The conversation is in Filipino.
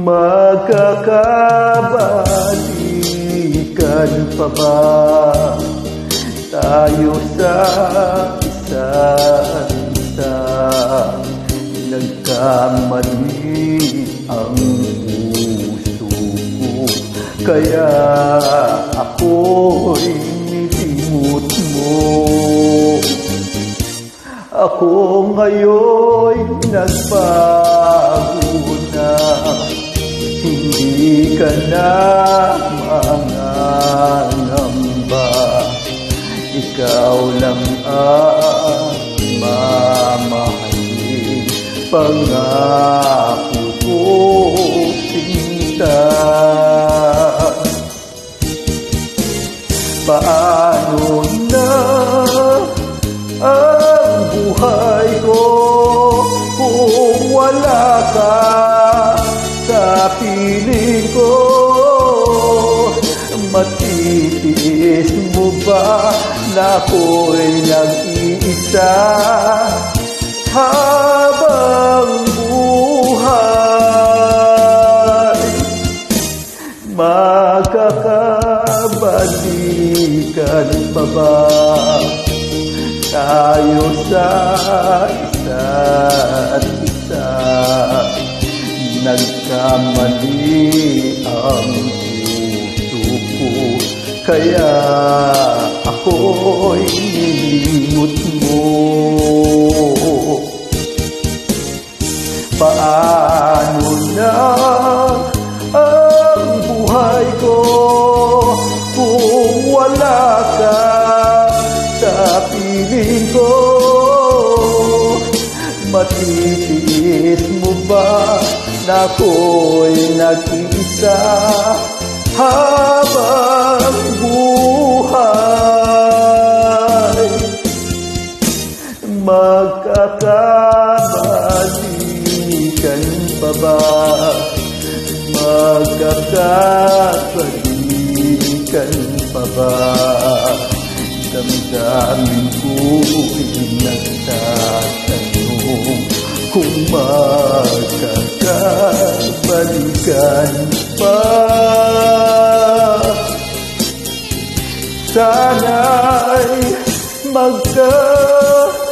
Magkakabalikan pa ba tayo sa isa't isa? Nagkamali ang puso ko, kaya ako'y nilimot mo. Ako ngayon'y nagbago na, hindi ka na mangangamba. Ikaw lang ang mamahalin, pangako ko sinta. Paano na ang buhay ko kung wala ka sa piling ko? Matitiis mo ba na ako'y nag-iisa habang buhay? Magkakabalikan pa ba tayo sa isa't isa? Nagkamali ang puso ko, kaya ako'y nilimot mo. Paano na ang buhay ko kung wala ka sa piling ko? Matitiis mo ba na ako'y nag-iisa habang buhay? Magkakabalikan pa ba? Magkakabalikan pa ba? Damdamin ko'y nagtatanong kung magkakabalikan pa. Sana'y magkakabalikan